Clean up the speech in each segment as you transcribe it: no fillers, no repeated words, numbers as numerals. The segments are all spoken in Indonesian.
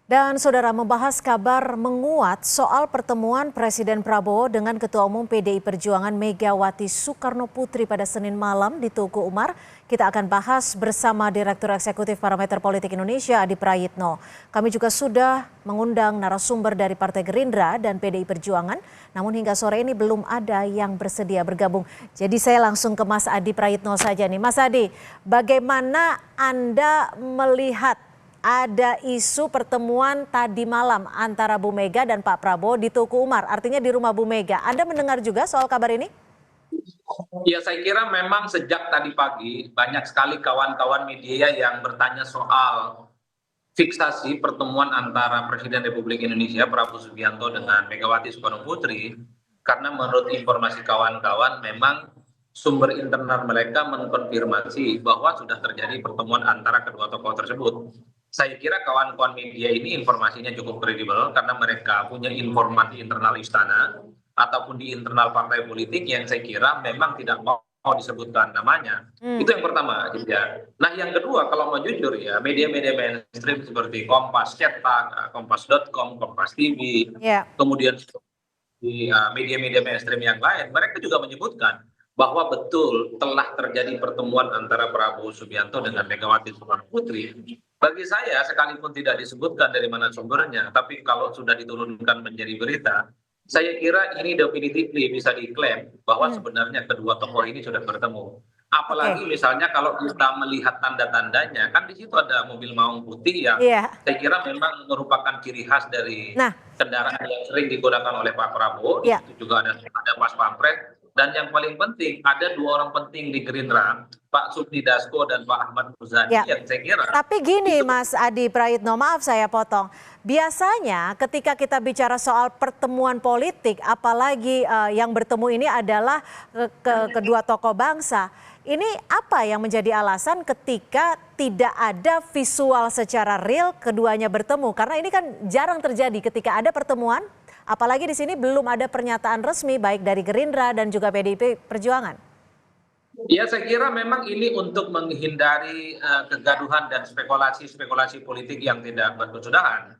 Dan saudara membahas kabar menguat soal pertemuan Presiden Prabowo dengan Ketua Umum PDI Perjuangan Megawati Soekarno Putri pada Senin malam di Tugu Umar. Kita akan bahas bersama Direktur Eksekutif Parameter Politik Indonesia Adi Prayitno. Kami juga sudah mengundang narasumber dari Partai Gerindra dan PDI Perjuangan. Namun hingga sore ini belum ada yang bersedia bergabung. Jadi saya langsung ke Mas Adi Prayitno saja nih. Mas Adi, bagaimana Anda melihat ada isu pertemuan tadi malam antara Bu Mega dan Pak Prabowo di Tugu Umar, artinya di rumah Bu Mega. Anda mendengar juga soal kabar ini? Ya, saya kira memang sejak tadi pagi banyak sekali kawan-kawan media yang bertanya soal fiksasi pertemuan antara Presiden Republik Indonesia Prabowo Subianto dengan Megawati Soekarno Putri, karena menurut informasi kawan-kawan memang sumber internal mereka mengkonfirmasi bahwa sudah terjadi pertemuan antara kedua tokoh tersebut. Saya kira kawan-kawan media ini informasinya cukup kredibel karena mereka punya informasi internal istana ataupun di internal partai politik yang saya kira memang tidak mau disebutkan namanya. Itu yang pertama, gitu ya. Nah, yang kedua, kalau mau jujur ya, media-media mainstream seperti Kompas Cetak, Kompas.com, Kompas TV, Ya. kemudian di media-media mainstream yang lain, mereka juga menyebutkan bahwa betul telah terjadi pertemuan antara Prabowo Subianto dengan Megawati Soekarno Putri. Bagi saya, sekalipun tidak disebutkan dari mana sumbernya, tapi kalau sudah diturunkan menjadi berita, saya kira ini definitively bisa diklaim bahwa sebenarnya kedua tokoh ini sudah bertemu. Apalagi Oke. misalnya kalau kita melihat tanda-tandanya, kan di situ ada mobil maung putih yang Iya. saya kira memang merupakan ciri khas dari Nah, kendaraan yang sering digunakan oleh Pak Prabowo. Di ya. situ juga ada Pas Pampres. Dan yang paling penting, ada dua orang penting di Gerindra, Pak Sufmi Dasko dan Pak Ahmad Muzani, Ya. yang saya kira Tapi gini itu. Mas Adi Prayitno, maaf saya potong. Biasanya ketika kita bicara soal pertemuan politik, apalagi yang bertemu ini adalah kedua tokoh bangsa. Ini apa yang menjadi alasan ketika tidak ada visual secara real keduanya bertemu? Karena ini kan jarang terjadi ketika ada pertemuan, apalagi di sini belum ada pernyataan resmi baik dari Gerindra dan juga PDIP Perjuangan. Ya, saya kira memang ini untuk menghindari kegaduhan dan spekulasi-spekulasi politik yang tidak berkesudahan.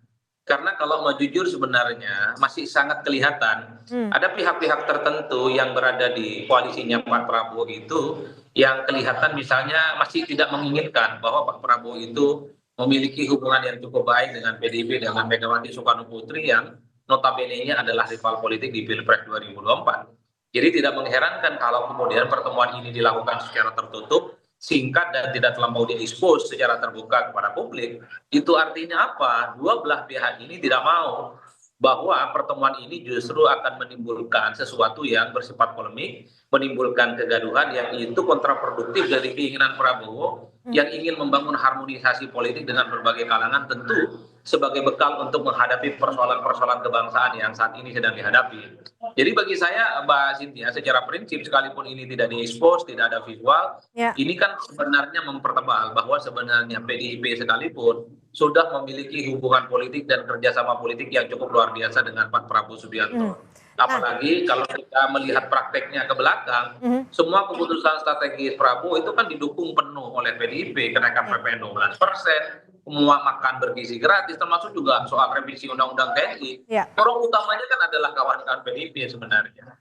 Karena kalau mau jujur sebenarnya masih sangat kelihatan ada pihak-pihak tertentu yang berada di koalisinya Pak Prabowo itu yang kelihatan misalnya masih tidak menginginkan bahwa Pak Prabowo itu memiliki hubungan yang cukup baik dengan PDIP, dengan Megawati Soekarno Putri yang notabene-nya adalah rival politik di Pilpres 2024. Jadi tidak mengherankan kalau kemudian pertemuan ini dilakukan secara tertutup, singkat dan tidak terlampau diekspos secara terbuka kepada publik. Itu artinya apa? Dua belah pihak ini tidak mau bahwa pertemuan ini justru akan menimbulkan sesuatu yang bersifat polemik, menimbulkan kegaduhan yang itu kontraproduktif dari keinginan Prabowo yang ingin membangun harmonisasi politik dengan berbagai kalangan, tentu sebagai bekal untuk menghadapi persoalan-persoalan kebangsaan yang saat ini sedang dihadapi. Jadi bagi saya, Mbak Cynthia, secara prinsip sekalipun ini tidak diekspos, tidak ada visual, Ya. ini kan sebenarnya mempertebal bahwa sebenarnya PDIP sekalipun sudah memiliki hubungan politik dan kerjasama politik yang cukup luar biasa dengan Pak Prabowo Subianto. Nah, Apalagi kalau kita melihat prakteknya ke belakang, semua keputusan strategis Prabowo itu kan didukung penuh oleh PDIP, kenaikan PPN 12%, semua makan bergizi gratis, termasuk juga soal revisi Undang-Undang TNI. ya. Orang utamanya kan adalah kawan-kawan PDIP sebenarnya.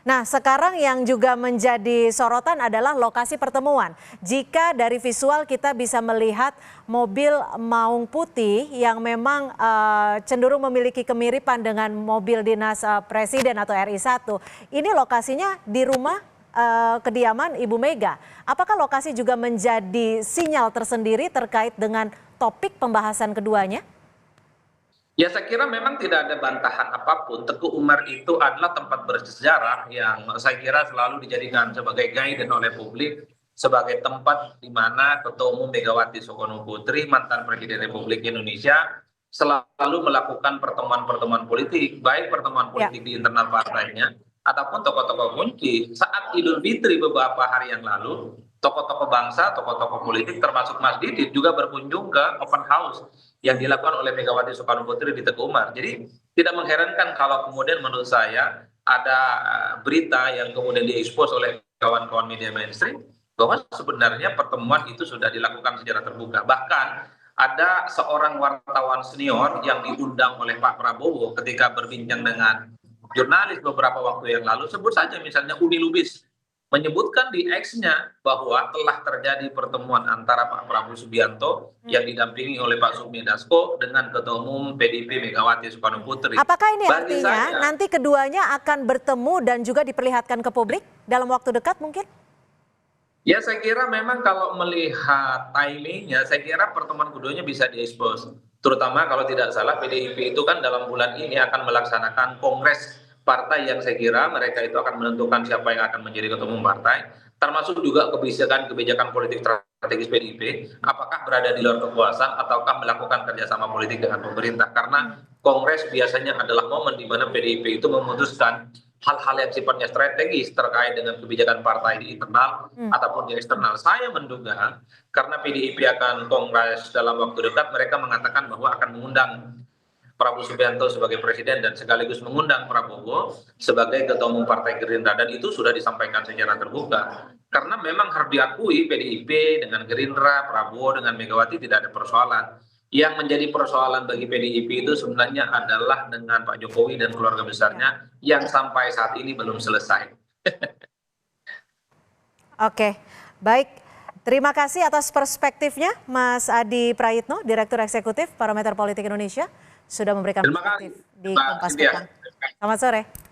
Nah, sekarang yang juga menjadi sorotan adalah lokasi pertemuan. Jika dari visual kita bisa melihat mobil maung putih yang memang cenderung memiliki kemiripan dengan mobil dinas Presiden atau RI1. Ini lokasinya di rumah kediaman Ibu Mega. Apakah lokasi juga menjadi sinyal tersendiri terkait dengan topik pembahasan keduanya? Ya, saya kira memang tidak ada bantahan apapun. Teguh Umar itu adalah tempat bersejarah yang saya kira selalu dijadikan sebagai guidance oleh publik, sebagai tempat di mana Ketua Umum Megawati Soekarno Putri, mantan Presiden Republik Indonesia, selalu melakukan pertemuan-pertemuan politik, baik pertemuan Ya. politik di internal partainya, ataupun tokoh-tokoh kunci. Saat Idul Fitri beberapa hari yang lalu, tokoh-tokoh bangsa, tokoh-tokoh politik termasuk Mas Didit juga berkunjung ke open house yang dilakukan oleh Megawati Soekarno Putri di Teguh Umar. Jadi tidak mengherankan kalau kemudian menurut saya ada berita yang kemudian diekspos oleh kawan-kawan media mainstream bahwa sebenarnya pertemuan itu sudah dilakukan secara terbuka. Bahkan ada seorang wartawan senior yang diundang oleh Pak Prabowo ketika berbincang dengan jurnalis beberapa waktu yang lalu, sebut saja misalnya Uni Lubis, menyebutkan di X-nya bahwa telah terjadi pertemuan antara Pak Prabowo Subianto yang didampingi oleh Pak Sufmi Dasko dengan Ketua Umum PDIP Megawati Soekarno Putri. Apakah ini Bagi artinya saya, nanti keduanya akan bertemu dan juga diperlihatkan ke publik dalam waktu dekat mungkin? ya saya kira memang kalau melihat timingnya, saya kira pertemuan keduanya bisa diekspos. Terutama kalau tidak salah PDIP itu kan dalam bulan ini akan melaksanakan kongres partai yang saya kira mereka itu akan menentukan siapa yang akan menjadi ketua umum partai, termasuk juga kebijakan politik strategis PDIP, apakah berada di luar kekuasaan ataukah melakukan kerjasama politik dengan pemerintah. Karena kongres biasanya adalah momen di mana PDIP itu memutuskan hal-hal yang sifatnya strategis terkait dengan kebijakan partai di internal ataupun di eksternal. Saya menduga karena PDIP akan kongres dalam waktu dekat, mereka mengatakan bahwa akan mengundang Prabowo Subianto sebagai presiden dan sekaligus mengundang Prabowo sebagai ketua umum Partai Gerindra, dan itu sudah disampaikan secara terbuka. Karena memang harus diakui PDIP dengan Gerindra, Prabowo dengan Megawati tidak ada persoalan. Yang menjadi persoalan bagi PDIP itu sebenarnya adalah dengan Pak Jokowi dan keluarga besarnya yang sampai saat ini belum selesai. Oke, baik. Terima kasih atas perspektifnya Mas Adi Prayitno, Direktur Eksekutif Parameter Politik Indonesia, sudah memberikan Terima kasih, perspektif di Mbak Kompas Cynthia. Petang. Selamat sore.